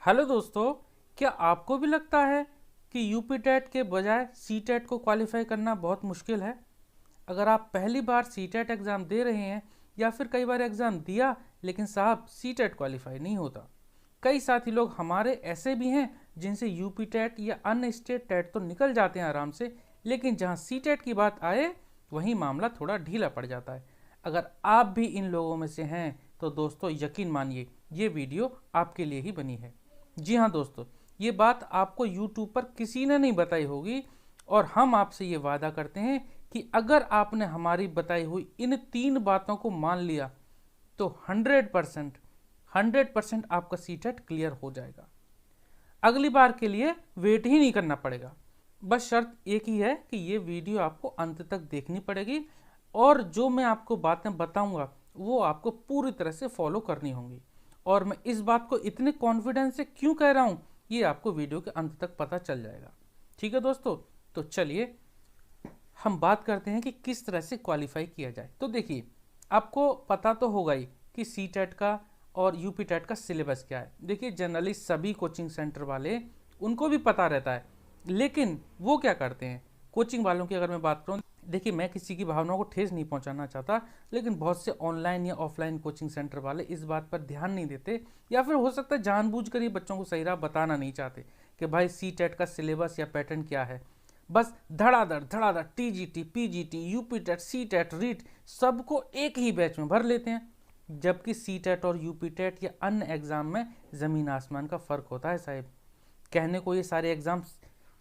Hello दोस्तों, क्या आपको भी लगता है कि यूपी टेट के बजाय सी टेट को क्वालिफाई करना बहुत मुश्किल है? अगर आप पहली बार सी टेट एग्ज़ाम दे रहे हैं या फिर कई बार एग्ज़ाम दिया लेकिन साहब सी टेट क्वालिफाई नहीं होता। कई साथी लोग हमारे ऐसे भी हैं जिनसे यूपी टेट या अन्य स्टेट टेट तो निकल जाते हैं आराम से, लेकिन जहां सी टेट की बात आए वहीं मामला थोड़ा ढीला पड़ जाता है। अगर आप भी इन लोगों में से हैं तो दोस्तों यकीन मानिए ये वीडियो आपके लिए ही बनी है। जी हाँ दोस्तों, ये बात आपको YouTube पर किसी ने नहीं बताई होगी और हम आपसे ये वादा करते हैं कि अगर आपने हमारी बताई हुई इन 3 बातों को मान लिया तो 100% आपका सी टेट क्लियर हो जाएगा। अगली बार के लिए वेट ही नहीं करना पड़ेगा। बस शर्त एक ही है कि ये वीडियो आपको अंत तक देखनी पड़ेगी और जो मैं आपको बातें बताऊंगा वो आपको पूरी तरह से फॉलो करनी होंगी। और मैं इस बात को इतने कॉन्फिडेंस से क्यों कह रहा हूँ ये आपको वीडियो के अंत तक पता चल जाएगा। ठीक है दोस्तों, तो चलिए हम बात करते हैं कि किस तरह से क्वालिफाई किया जाए। तो देखिए, आपको पता तो होगा ही कि सी टेट का और यूपी टेट का सिलेबस क्या है। देखिए, जनरली सभी कोचिंग सेंटर वाले उनको भी पता रहता है, लेकिन वो क्या करते हैं, कोचिंग वालों की अगर मैं बात करूँ, देखिए मैं किसी की भावनाओं को ठेस नहीं पहुंचाना चाहता, लेकिन बहुत से ऑनलाइन या ऑफलाइन कोचिंग सेंटर वाले इस बात पर ध्यान नहीं देते या फिर हो सकता है जानबूझकर ये बच्चों को सही राह बताना नहीं चाहते कि भाई सी टेट का सिलेबस या पैटर्न क्या है। बस धड़ाधड़ TGT, PGT, UP TET, C TET, REET सबको एक ही बैच में भर लेते हैं, जबकि सी टेट और यूपी टेट या अन्य एग्जाम में ज़मीन आसमान का फ़र्क होता है साहिब। कहने को ये सारे एग्ज़ाम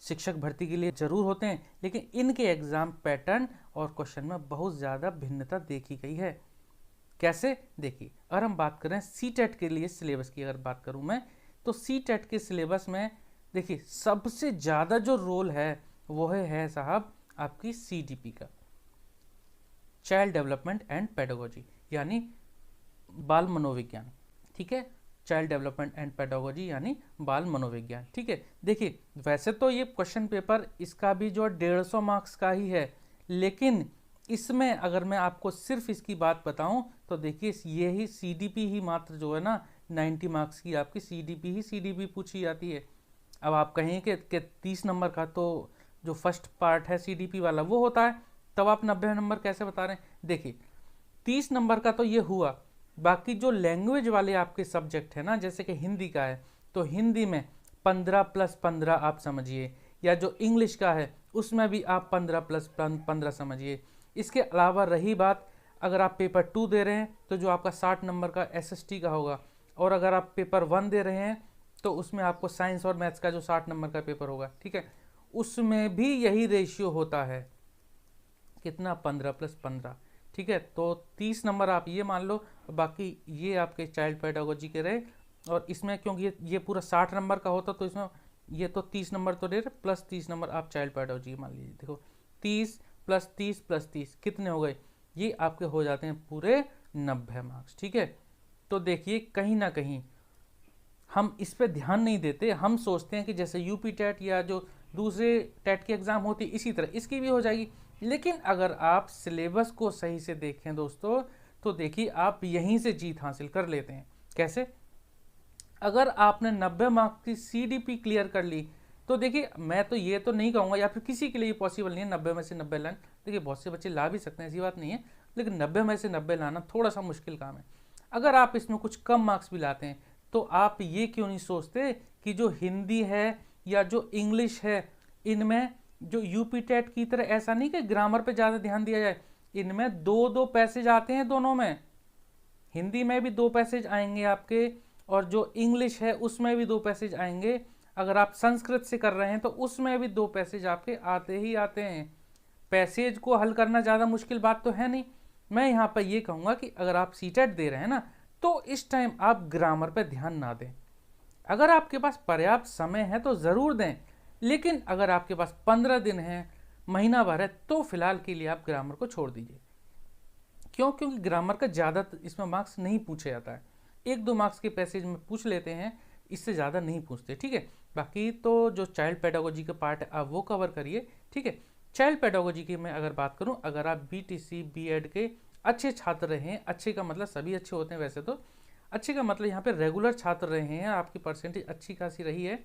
शिक्षक भर्ती के लिए ज़रूर होते हैं, लेकिन इनके एग्ज़ाम पैटर्न और क्वेश्चन में बहुत ज़्यादा भिन्नता देखी गई है। कैसे? देखिए, अगर हम बात करें सी टेट के लिए सिलेबस की अगर बात करूं मैं, तो सी टेट के सिलेबस में देखिए सबसे ज़्यादा जो रोल है वो है साहब आपकी CDP का, चाइल्ड डेवलपमेंट एंड पेडागोजी, यानी बाल मनोविज्ञान। ठीक है, चाइल्ड डेवलपमेंट एंड पेडागोजी यानी बाल मनोविज्ञान। ठीक है, देखिए वैसे तो ये क्वेश्चन पेपर इसका भी जो 150 मार्क्स का ही है, लेकिन इसमें अगर मैं आपको सिर्फ इसकी बात बताऊं तो देखिए ये ही CDP ही मात्र जो है ना 90 मार्क्स की आपकी CDP पूछी जाती है। अब आप कहें कि 30 नंबर का तो जो फर्स्ट पार्ट है CDP वाला वो होता है, तब आप 90 नंबर कैसे बता रहे हैं? देखिए 30 नंबर का तो ये हुआ, बाकी जो लैंग्वेज वाले आपके सब्जेक्ट है ना, जैसे कि हिंदी का है तो हिंदी में 15+15 आप समझिए, या जो इंग्लिश का है उसमें भी आप 15+15 समझिए। इसके अलावा रही बात, अगर आप पेपर 2 दे रहे हैं तो जो आपका 60 नंबर का SST का होगा, और अगर आप पेपर 1 दे रहे हैं तो उसमें आपको साइंस और मैथ्स का जो 60 नंबर का पेपर होगा, ठीक है, उसमें भी यही रेशियो होता है, कितना, 15+15। ठीक है, तो 30 नंबर आप ये मान लो, बाकी ये आपके चाइल्ड पेडागोजी के रहे। और इसमें क्योंकि ये पूरा 60 नंबर का होता तो इसमें ये तो 30 नंबर तो दे रहे, प्लस 30 नंबर आप चाइल्ड पेडागोजी मान लीजिए। देखो 30+30+30 कितने हो गए, ये आपके हो जाते हैं पूरे 90 मार्क्स। ठीक है, तो देखिए कहीं ना कहीं हम इस पे ध्यान नहीं देते, हम सोचते हैं कि जैसे यूपी टेट या जो दूसरे टेट की एग्ज़ाम होती है इसी तरह इसकी भी हो जाएगी। लेकिन अगर आप सिलेबस को सही से देखें दोस्तों, तो देखिए आप यहीं से जीत हासिल कर लेते हैं। कैसे? अगर आपने 90 मार्क्स की CDP क्लियर कर ली तो देखिए मैं तो ये तो नहीं कहूँगा, या फिर किसी के लिए पॉसिबल नहीं है 90 में से 90 लाना। देखिए बहुत से बच्चे ला भी सकते हैं, ऐसी बात नहीं है, लेकिन 90 में से 90 लाना थोड़ा सा मुश्किल काम है। अगर आप इसमें कुछ कम मार्क्स भी लाते हैं तो आप ये क्यों नहीं सोचते कि जो हिंदी है या जो इंग्लिश है, इनमें जो यूपी टेट की तरह ऐसा नहीं कि ग्रामर पे ज़्यादा ध्यान दिया जाए, इनमें 2-2 पैसेज आते हैं दोनों में। हिंदी में भी 2 पैसेज आएंगे आपके, और जो इंग्लिश है उसमें भी 2 पैसेज आएंगे। अगर आप संस्कृत से कर रहे हैं तो उसमें भी 2 पैसेज आपके आते ही आते हैं। पैसेज को हल करना ज़्यादा मुश्किल बात तो है नहीं। मैं यहाँ पर ये कहूँगा कि अगर आप सीटेट दे रहे हैं ना, तो इस टाइम आप ग्रामर पर ध्यान ना दें। अगर आपके पास पर्याप्त समय है तो ज़रूर दें, लेकिन अगर आपके पास 15 दिन है, महीना भर है, तो फिलहाल के लिए आप ग्रामर को छोड़ दीजिए। क्यों? क्योंकि ग्रामर का ज़्यादा इसमें मार्क्स नहीं पूछा जाता है, 1-2 मार्क्स के पैसेज में पूछ लेते हैं, इससे ज़्यादा नहीं पूछते। ठीक है, बाकी तो जो चाइल्ड पेडागोजी का पार्ट है आप वो कवर करिए। ठीक है, चाइल्ड पेडागोजी की मैं अगर बात करूं, अगर आप BTC BEd के अच्छे छात्र हैं, अच्छे का मतलब सभी अच्छे होते हैं वैसे तो, अच्छे का मतलब यहाँ पे रेगुलर छात्र रहे हैं, आपकी परसेंटेज अच्छी खासी रही है,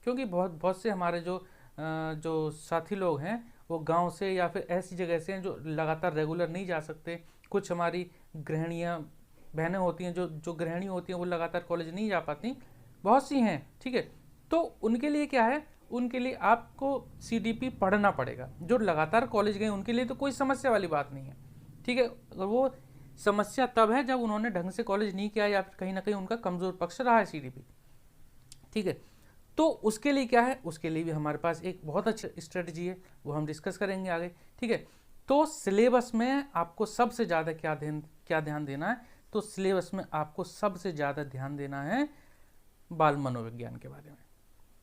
क्योंकि बहुत बहुत से हमारे जो साथी लोग हैं वो गांव से या फिर ऐसी जगह से हैं जो लगातार रेगुलर नहीं जा सकते। कुछ हमारी गृहिणियाँ बहनें होती हैं, जो गृहिणी होती हैं वो लगातार कॉलेज नहीं जा पाती, बहुत सी हैं, ठीक है। तो उनके लिए क्या है, उनके लिए आपको CDP पढ़ना पड़ेगा। जो लगातार कॉलेज गए उनके लिए तो कोई समस्या वाली बात नहीं है, ठीक है। अगर वो समस्या तब है जब उन्होंने ढंग से कॉलेज नहीं किया या फिर कहीं ना कहीं उनका कमजोर पक्ष रहा है CDP, ठीक है। तो उसके लिए क्या है, उसके लिए भी हमारे पास एक बहुत अच्छी स्ट्रेटजी है, वो हम डिस्कस करेंगे आगे, ठीक है। तो सिलेबस में आपको सबसे ज़्यादा क्या ध्यान देना है, तो सिलेबस में आपको सबसे ज़्यादा ध्यान देना है बाल मनोविज्ञान के बारे में,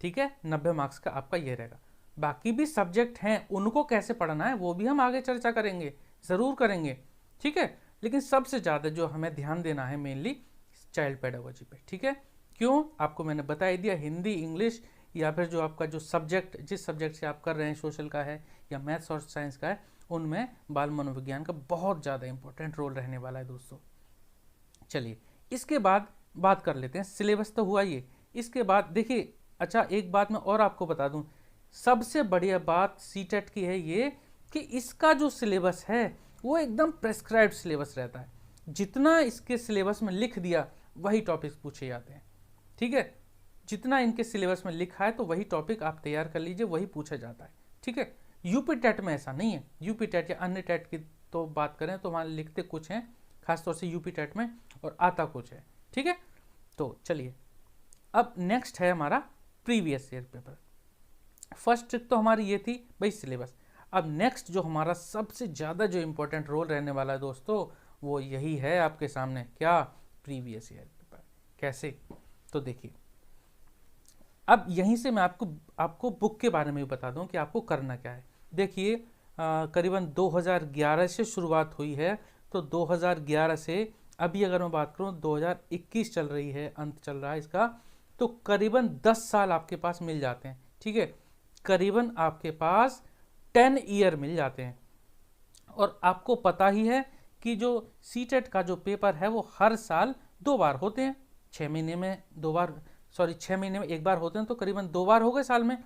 ठीक है। 90 मार्क्स का आपका ये रहेगा। बाकी भी सब्जेक्ट हैं, उनको कैसे पढ़ना है वो भी हम आगे चर्चा करेंगे, ज़रूर करेंगे, ठीक है। लेकिन सबसे ज़्यादा जो हमें ध्यान देना है मेनली चाइल्ड पेडागोजी पे, ठीक है। क्यों, आपको मैंने बता ही दिया, हिंदी, इंग्लिश या फिर जो आपका जो सब्जेक्ट, जिस सब्जेक्ट से आप कर रहे हैं, सोशल का है या मैथ्स और साइंस का है, उनमें बाल मनोविज्ञान का बहुत ज़्यादा इंपॉर्टेंट रोल रहने वाला है दोस्तों। चलिए इसके बाद बात कर लेते हैं, सिलेबस तो हुआ ये, इसके बाद देखिए, अच्छा एक बात मैं और आपको बता दूं, सबसे बढ़िया बात CTET की है ये कि इसका जो सिलेबस है वो एकदम प्रेस्क्राइब्ड सिलेबस रहता है। जितना इसके सिलेबस में लिख दिया वही टॉपिक्स पूछे जाते हैं, ठीक है। जितना इनके सिलेबस में लिखा है तो वही टॉपिक आप तैयार कर लीजिए, वही पूछा जाता है, ठीक है। यूपी टेट में ऐसा नहीं है। यूपी टेट या अन्य टेट की तो बात करें तो हमारे लिखते कुछ हैं, खासतौर से यूपी टेट में, और आता कुछ है, ठीक है। तो चलिए अब नेक्स्ट है हमारा previous year paper. First trick तो हमारी ये थी भाई सिलेबस। अब नेक्स्ट जो हमारा सबसे ज़्यादा जो इम्पोर्टेंट रोल रहने वाला है दोस्तों, वो यही है आपके सामने, क्या, प्रीवियस ईयर पेपर। कैसे, तो देखिए, अब यहीं से मैं आपको बुक के बारे में भी बता दूं कि आपको करना क्या है। देखिए करीबन 2011 से शुरुआत हुई है, तो 2011 से अभी अगर मैं बात करूं 2021 चल रही है, अंत चल रहा है इसका, तो करीबन 10 साल आपके पास मिल जाते हैं, ठीक है। करीबन आपके पास 10 ईयर मिल जाते हैं। और आपको पता ही है कि जो CTET का जो पेपर है वो हर साल 2 बार होते हैं, 6 महीने में 2 बार, सॉरी 6 महीने में 1 बार होते हैं, तो करीबन 2 बार हो गए साल में।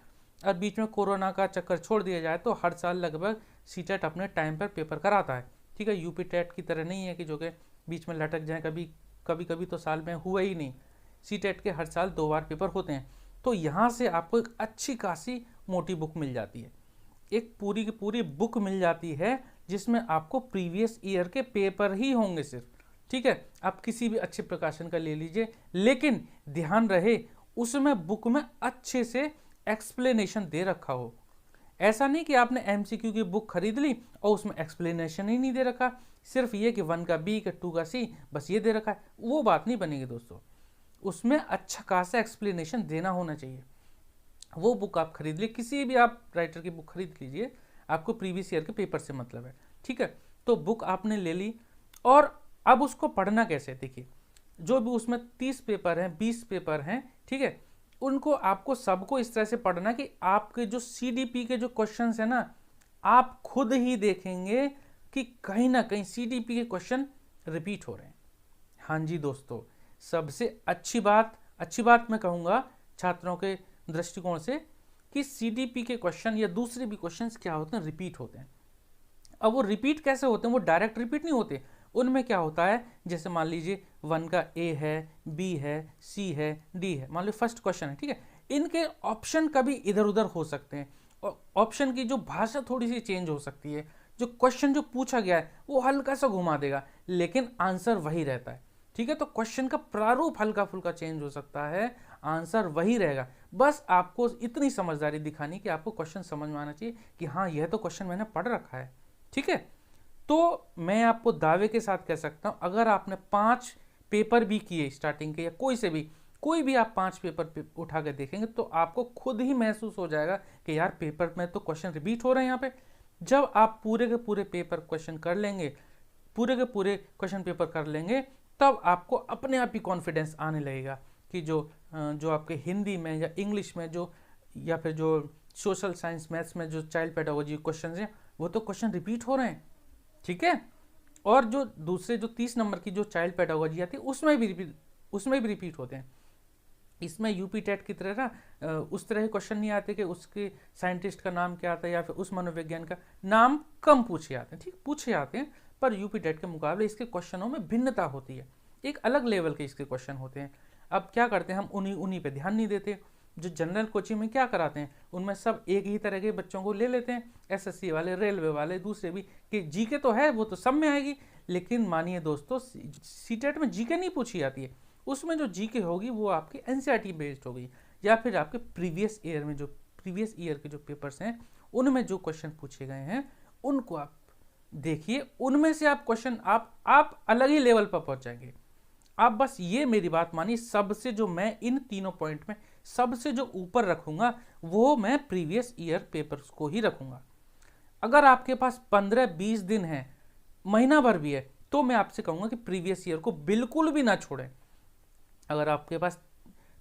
और बीच में कोरोना का चक्कर छोड़ दिया जाए तो हर साल लगभग CTET अपने टाइम पर पेपर कराता है, ठीक है। यूपी टेट की तरह नहीं है कि जो कि बीच में लटक जाए, कभी तो साल में हुआ ही नहीं। CTET के हर साल 2 बार पेपर होते हैं। तो यहाँ से आपको एक अच्छी खासी मोटी बुक मिल जाती है, एक पूरी की पूरी बुक मिल जाती है जिसमें आपको प्रीवियस ईयर के पेपर ही होंगे सिर्फ, ठीक है। आप किसी भी अच्छे प्रकाशन का ले लीजिए, लेकिन ध्यान रहे उसमें बुक में अच्छे से एक्सप्लेनेशन दे रखा हो। ऐसा नहीं कि आपने MCQ की बुक खरीद ली और उसमें एक्सप्लेनेशन ही नहीं दे रखा, सिर्फ ये कि 1 का B का 2 का C बस ये दे रखा है, वो बात नहीं बनेगी दोस्तों। उसमें अच्छा खासा एक्सप्लेनेशन देना होना चाहिए। वो बुक आप खरीद लीजिए, किसी भी आप राइटर की बुक खरीद लीजिए, आपको प्रीवियस ईयर के पेपर से मतलब है, ठीक है। तो बुक आपने ले ली, और अब उसको पढ़ना कैसे, देखिए जो भी उसमें 30 पेपर हैं, 20 पेपर हैं, ठीक है, उनको आपको सबको इस तरह से पढ़ना कि आपके जो CDP के जो क्वेश्चंस है ना, आप खुद ही देखेंगे कि कहीं ना कहीं CDP के क्वेश्चन रिपीट हो रहे हैं। हाँ जी दोस्तों, सबसे अच्छी बात मैं कहूँगा छात्रों के दृष्टिकोण से कि CDP के क्वेश्चन या दूसरे भी क्वेश्चंस क्या होते हैं, रिपीट होते हैं। अब वो रिपीट कैसे होते हैं, वो डायरेक्ट रिपीट नहीं होते। उनमें क्या होता है, जैसे मान लीजिए 1 का A है, B है, C है, D है, मान लो फर्स्ट क्वेश्चन है, ठीक है। इनके ऑप्शन कभी इधर उधर हो सकते हैं, और ऑप्शन की जो भाषा थोड़ी सी चेंज हो सकती है, जो क्वेश्चन जो पूछा गया है वो हल्का सा घुमा देगा, लेकिन आंसर वही रहता है, ठीक है। तो क्वेश्चन का प्रारूप हल्का फुल्का चेंज हो सकता है, आंसर वही रहेगा। बस आपको इतनी समझदारी दिखानी कि आपको क्वेश्चन समझ में आना चाहिए कि हाँ यह तो क्वेश्चन मैंने पढ़ रखा है, ठीक है। तो मैं आपको दावे के साथ कह सकता हूं, अगर आपने 5 पेपर भी किए स्टार्टिंग के, या कोई भी आप 5 पेपर उठा के देखेंगे तो आपको खुद ही महसूस हो जाएगा कि यार पेपर में तो क्वेश्चन रिपीट हो रहे हैं यहाँ पे। जब आप पूरे के पूरे पेपर क्वेश्चन कर लेंगे, पूरे के पूरे क्वेश्चन पेपर कर लेंगे, तब आपको अपने आप ही कॉन्फिडेंस आने लगेगा कि जो आपके हिंदी में या इंग्लिश में जो, या फिर जो सोशल साइंस मैथ्स में जो चाइल्ड पेडागोजी क्वेश्चन हैं, वो तो क्वेश्चन रिपीट हो रहे हैं, ठीक है। और जो दूसरे जो 30 नंबर की जो चाइल्ड पेडागोजी आती है उसमें भी उसमें भी रिपीट होते हैं। इसमें यूपी टेट की तरह ना उस तरह के क्वेश्चन नहीं आते कि उसके साइंटिस्ट का नाम क्या आता है या फिर उस मनोविज्ञान का नाम कम पूछे जाते हैं, ठीक पूछे जाते हैं, पर यूपी टेट के मुकाबले इसके क्वेश्चनों में भिन्नता होती है, एक अलग लेवल के इसके क्वेश्चन होते हैं। अब क्या करते हैं, हम उन्हीं पे ध्यान नहीं देते। जो जनरल कोचिंग में क्या कराते हैं, उनमें सब एक ही तरह के बच्चों को ले लेते हैं, एसएससी वाले, रेलवे वाले, दूसरे भी, कि जीके तो है वो तो सब में आएगी। लेकिन मानिए दोस्तों, सीटेट में जीके नहीं पूछी जाती है, उसमें जो जीके होगी वो आपकी एनसीईआरटी बेस्ड होगी, या फिर आपके प्रीवियस ईयर के जो पेपर्स हैं उनमें जो क्वेश्चन पूछे गए हैं उनको आप देखिए, उनमें से आप क्वेश्चन आप अलग ही लेवल पर पहुंच जाएंगे। आप बस ये मेरी बात मानिए, सबसे जो मैं इन तीनों पॉइंट में सबसे जो ऊपर रखूंगा वो मैं प्रीवियस ईयर पेपर्स को ही रखूंगा। अगर आपके पास 15-20 दिन है, महीना भर भी है, तो मैं आपसे कहूंगा कि प्रीवियस ईयर को बिल्कुल भी ना छोड़ें। अगर आपके पास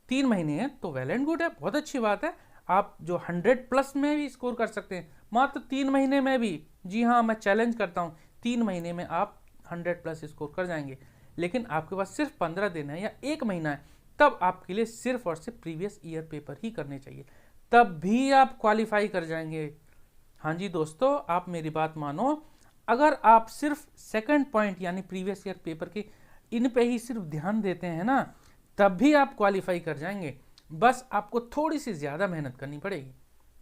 3 महीने हैं तो वेल एंड गुड है, बहुत अच्छी बात है, आप जो 100+ में भी स्कोर कर सकते हैं, मात्र 3 महीने में भी। जी हाँ, मैं चैलेंज करता हूँ, 3 महीने में आप 100+ स्कोर कर जाएंगे। लेकिन आपके पास सिर्फ 15 दिन है या 1 महीना है, तब आपके लिए सिर्फ और सिर्फ प्रीवियस ईयर पेपर ही करने चाहिए, तब भी आप क्वालिफाई कर जाएंगे। हाँ जी दोस्तों, आप मेरी बात मानो, अगर आप सिर्फ सेकंड पॉइंट यानी प्रीवियस ईयर पेपर के इन पे ही सिर्फ ध्यान देते हैं ना, तब भी आप क्वालिफाई कर जाएंगे। बस आपको थोड़ी सी ज़्यादा मेहनत करनी पड़ेगी,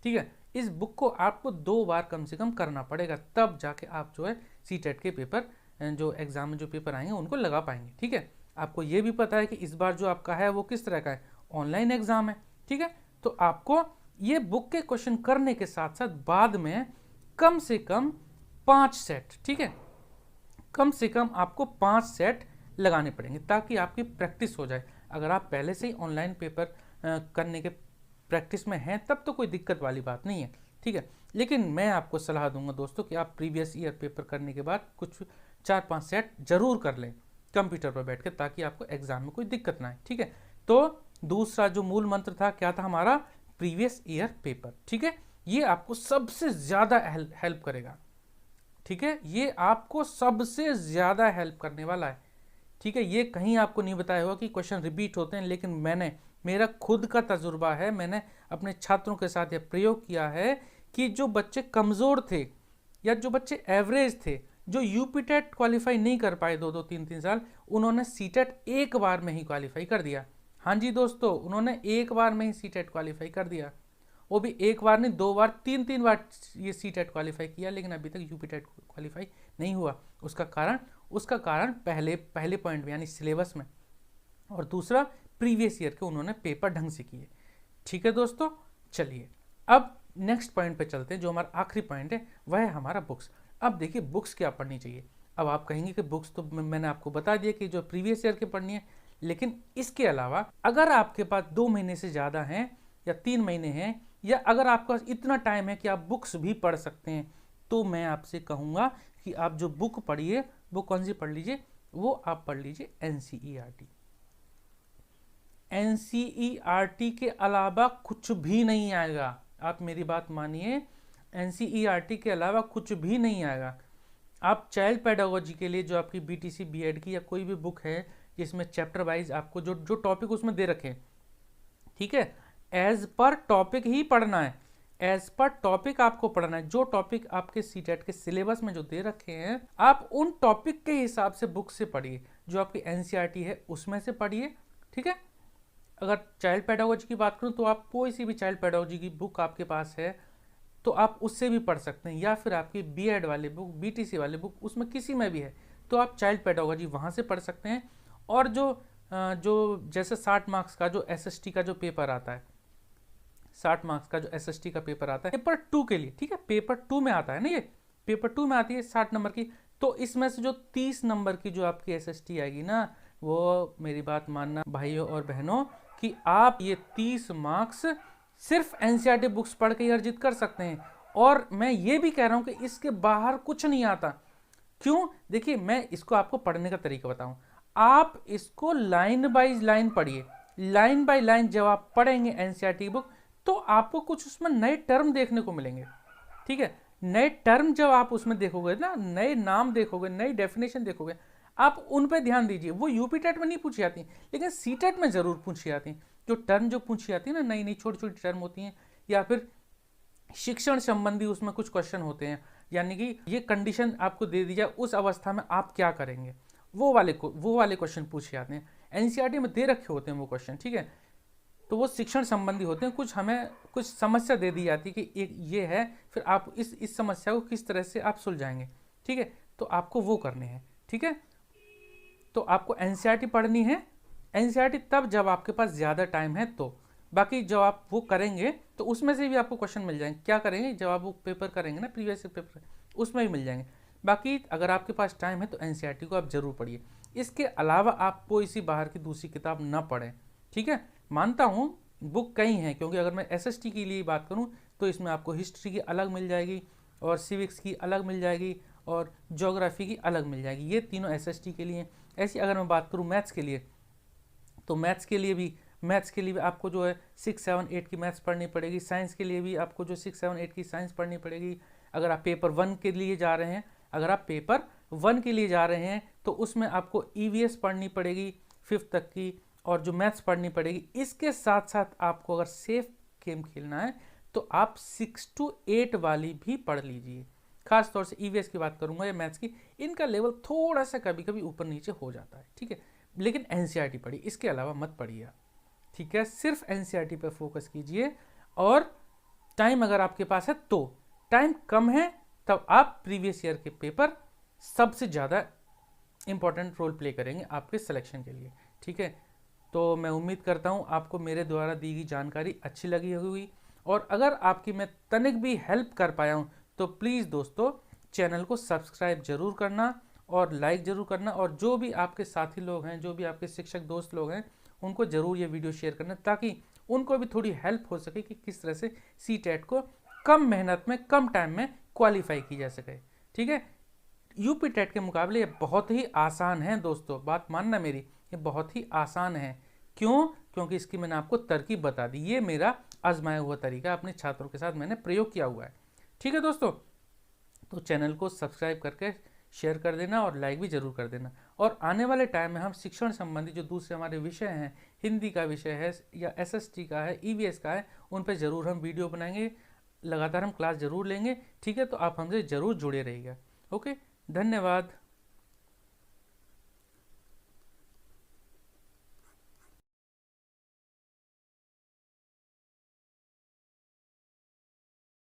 ठीक है। इस बुक को आपको 2 बार कम से कम करना पड़ेगा, तब जाके आप जो है सीटेट के पेपर, जो एग्जाम में जो पेपर आएंगे उनको लगा पाएंगे, ठीक है। आपको ये भी पता है कि इस बार जो आपका है वो किस तरह का है, ऑनलाइन एग्जाम है, ठीक है। तो आपको ये बुक के क्वेश्चन करने के साथ साथ बाद में कम से कम 5 सेट, ठीक है, कम से कम आपको 5 सेट लगाने पड़ेंगे ताकि आपकी प्रैक्टिस हो जाए। अगर आप पहले से ही ऑनलाइन पेपर करने के प्रैक्टिस में हैं तब तो कोई दिक्कत वाली बात नहीं है, ठीक है। लेकिन मैं आपको सलाह दूंगा दोस्तों कि आप प्रीवियस ईयर पेपर करने के बाद कुछ 4-5 सेट जरूर कर लें कंप्यूटर पर बैठ कर, ताकि आपको एग्जाम में कोई दिक्कत ना आए, ठीक है। तो दूसरा जो मूल मंत्र था क्या था हमारा, प्रीवियस ईयर पेपर, ठीक है। ये आपको सबसे ज़्यादा हेल्प करेगा, ठीक है, ये आपको सबसे ज़्यादा हेल्प करने वाला है, ठीक है। ये कहीं आपको नहीं बताया होगा कि क्वेश्चन रिपीट होते हैं, लेकिन मेरा खुद का तजुर्बा है, मैंने अपने छात्रों के साथ यह प्रयोग किया है कि जो बच्चे कमज़ोर थे या जो बच्चे एवरेज थे, जो यूपी टेट क्वालिफाई नहीं कर पाए 2-2, 3-3 साल, उन्होंने सीटेट एक बार में ही क्वालिफाई कर दिया। हाँ जी दोस्तों, उन्होंने एक बार में ही सीटेट क्वालिफाई कर दिया, वो भी एक बार नहीं, 2 बार 3-3 बार ये सीटेट क्वालिफाई किया, लेकिन अभी तक यूपी टेट क्वालिफाई नहीं हुआ। उसका कारण पहले पॉइंट में यानी सिलेबस में, और दूसरा प्रीवियस ईयर के उन्होंने पेपर ढंग से किए, ठीक है दोस्तों। चलिए अब नेक्स्ट पॉइंट पे चलते हैं, जो हमारा आखिरी पॉइंट है वह है हमारा बुक्स। अब देखिए बुक्स क्या पढ़नी चाहिए। अब आप कहेंगे कि बुक्स तो मैंने आपको बता दिया कि जो प्रीवियस ईयर की पढ़नी है, लेकिन इसके अलावा अगर आपके पास 2 महीने से ज़्यादा हैं या 3 महीने हैं, या अगर आपके पास इतना टाइम है कि आप बुक्स भी पढ़ सकते हैं, तो मैं आपसे कहूँगा कि आप जो बुक पढ़िए वो कौन सी पढ़ लीजिए, वो आप पढ़ लीजिए एनसीईआरटी। एनसीईआरटी के अलावा कुछ भी नहीं आएगा, आप मेरी बात मानिए, एनसीईआरटी के अलावा कुछ भी नहीं आएगा। आप चाइल्ड पेडागोजी के लिए जो आपकी बीटीसी बीएड की या कोई भी बुक है जिसमें चैप्टर वाइज आपको जो टॉपिक उसमें दे रखे, ठीक है, एज पर टॉपिक ही पढ़ना है, एज पर टॉपिक आपको पढ़ना है। जो टॉपिक आपके सीटेट के सिलेबस में जो दे रखे हैं, आप उन टॉपिक के हिसाब से बुक से पढ़िए, जो आपकी एनसीईआरटी है उसमें से पढ़िए, ठीक है। अगर चाइल्ड पेडागोजी की बात करूं तो आप कोई सी भी चाइल्ड पेडागोजी की बुक आपके पास है तो आप उससे भी पढ़ सकते हैं, या फिर आपकी बीएड वाली बुक, बीटीसी वाली बुक, उसमें किसी में भी है तो आप चाइल्ड पेडागोजी वहाँ से पढ़ सकते हैं। और जो जैसे 60 मार्क्स का जो एसएसटी का जो पेपर आता है, 60 मार्क्स का जो एसएसटी का पेपर आता है पेपर 2 के लिए, ठीक है, पेपर 2 में आता है ना, ये पेपर 2 में आती है 60 नंबर की, तो इसमें से जो 30 नंबर की जो आपकी एसएसटी आएगी ना, वो मेरी बात मानना भाइयों और बहनों कि आप ये 30 मार्क्स सिर्फ एनसीईआरटी बुक्स पढ़ के ही अर्जित कर सकते हैं। और मैं ये भी कह रहा हूँ कि इसके बाहर कुछ नहीं आता। क्यों? देखिए, मैं इसको आपको पढ़ने का तरीका बताऊं। आप इसको लाइन बाय लाइन पढ़िए, लाइन बाय लाइन जब आप पढ़ेंगे एनसीईआरटी बुक तो आपको कुछ उसमें नए टर्म देखने को मिलेंगे, ठीक है। नए टर्म जब आप उसमें देखोगे ना, नए नाम देखोगे, नई डेफिनेशन देखोगे, आप उन पे ध्यान दीजिए। वो यूपी टेट में नहीं पूछी जाती, लेकिन सी टेट में ज़रूर पूछी जाती। जो टर्म जो पूछी जाती है ना, नई नई छोटी छोटी टर्म होती हैं, या फिर शिक्षण संबंधी उसमें कुछ क्वेश्चन होते हैं, यानी कि ये कंडीशन आपको दे दी जाए, उस अवस्था में आप क्या करेंगे, वो वाले क्वेश्चन पूछे जाते हैं। एनसीईआरटी में दे रखे होते हैं वो क्वेश्चन, ठीक है। तो वो शिक्षण संबंधी होते हैं। कुछ हमें कुछ समस्या दे दी जाती है कि एक ये है, फिर आप इस समस्या को किस तरह से आप सुलझाएंगे, ठीक है। तो आपको वो करने हैं, ठीक है। तो आपको एनसीईआरटी पढ़नी है। एनसीईआरटी तब जब आपके पास ज़्यादा टाइम है, तो बाकी जब आप वो करेंगे तो उसमें से भी आपको क्वेश्चन मिल जाएंगे। क्या करेंगे, जब आप वो पेपर करेंगे ना, प्रीवियस पेपर, उसमें भी मिल जाएंगे। बाकी अगर आपके पास टाइम है तो एनसीईआरटी को आप जरूर पढ़िए। इसके अलावा आप कोई सी बाहर की दूसरी किताब ना पढ़ें, ठीक है। मानता हूँ बुक कई हैं, क्योंकि अगर मैं एसएसटी के लिए बात करूँ तो इसमें आपको हिस्ट्री की अलग मिल जाएगी, और सिविक्स की अलग मिल जाएगी, और ज्योग्राफी की अलग मिल जाएगी। ये तीनों एसएसटी के लिए। ऐसी अगर मैं बात करूँ मैथ्स के लिए, तो मैथ्स के लिए भी आपको जो है 6, 7, 8 की मैथ्स पढ़नी पड़ेगी। साइंस के लिए भी आपको जो 6, 7, 8 की साइंस पढ़नी पड़ेगी। अगर आप पेपर 1 के लिए जा रहे हैं, तो उसमें आपको ईवीएस पढ़नी पड़ेगी 5th तक की, और जो मैथ्स पढ़नी पड़ेगी। इसके साथ साथ आपको अगर सेफ गेम खेलना है तो आप 6 to 8 वाली भी पढ़ लीजिए। खास तौर से ईवीएस की बात करूंगा या मैथ्स की, इनका लेवल थोड़ा सा कभी कभी ऊपर नीचे हो जाता है, ठीक है। लेकिन एनसीईआरटी पढ़िए, इसके अलावा मत पढ़िए, ठीक है। सिर्फ एनसीईआरटी पे फोकस कीजिए। और टाइम अगर आपके पास है, तो टाइम कम है तब आप प्रीवियस ईयर के पेपर सबसे ज़्यादा इंपॉर्टेंट रोल प्ले करेंगे आपके सिलेक्शन के लिए, ठीक है। तो मैं उम्मीद करता हूँ आपको मेरे द्वारा दी गई जानकारी अच्छी लगी होगी, और अगर आपकी मैं तनिक भी हेल्प कर पाया हूँ तो प्लीज़ दोस्तों चैनल को सब्सक्राइब जरूर करना और लाइक ज़रूर करना, और जो भी आपके साथी लोग हैं, जो भी आपके शिक्षक दोस्त लोग हैं, उनको ज़रूर ये वीडियो शेयर करना, ताकि उनको भी थोड़ी हेल्प हो सके कि किस तरह से सी टेट को कम मेहनत में, कम टाइम में क्वालिफाई की जा सके, ठीक है। यूपी टेट के मुकाबले ये बहुत ही आसान है दोस्तों, बात मानना मेरी, ये बहुत ही आसान है। क्यों? क्योंकि इसकी मैंने आपको तरकीब बता दी। ये मेरा आजमाया हुआ तरीका अपने छात्रों के साथ मैंने प्रयोग किया हुआ है, ठीक है दोस्तों। तो चैनल को सब्सक्राइब करके शेयर कर देना और लाइक भी जरूर कर देना। और आने वाले टाइम में हम शिक्षण संबंधी जो दूसरे हमारे विषय हैं, हिंदी का विषय है या एसएसटी का है, ईवीएस का है, उन पर ज़रूर हम वीडियो बनाएंगे, लगातार हम क्लास ज़रूर लेंगे, ठीक है। तो आप हमसे ज़रूर जुड़े रहिएगा। ओके, धन्यवाद।